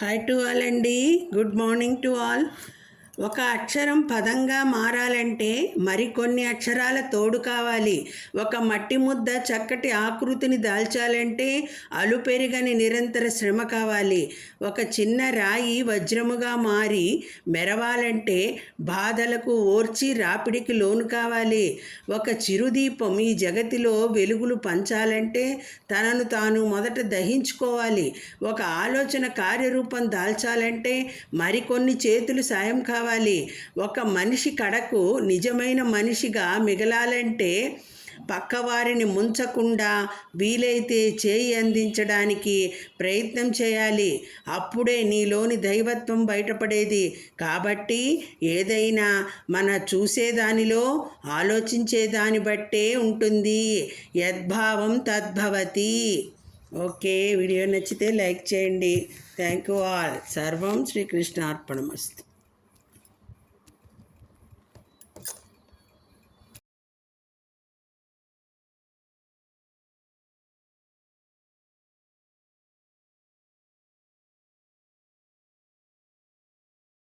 Hi to all అండి. Good morning to all. ఒక అక్షరం పదంగా మారాలంటే మరికొన్ని అక్షరాల తోడు కావాలి. ఒక మట్టి ముద్ద చక్కటి ఆకృతిని దాల్చాలంటే అలుపెరగని నిరంతర శ్రమ కావాలి. ఒక చిన్న రాయి వజ్రముగా మారి మెరవాలంటే బాధలకు ఓర్చి రాపిడికి లోను కావాలి. ఒక చిరుదీపం ఈ జగతిలో వెలుగులు పంచాలంటే తనను తాను మొదట దహించుకోవాలి. ఒక ఆలోచన కార్యరూపం దాల్చాలంటే మరికొన్ని చేతులు సాయం కావాలి. ఒక మనిషి కడకు నిజమైన మనిషిగా మిగలాలంటే పక్కవారిని ముంచకుండా వీలైతే చేయి అందించడానికి ప్రయత్నం చేయాలి. అప్పుడే నీలోని దైవత్వం బయటపడేది. కాబట్టి ఏదైనా మన చూసేదానిలో ఆలోచించేదాన్ని బట్టే ఉంటుంది. యద్భావం తద్భవతి. ఓకే, వీడియో నచ్చితే లైక్ చేయండి. Thank you all. సర్వం శ్రీకృష్ణార్పణమస్తు.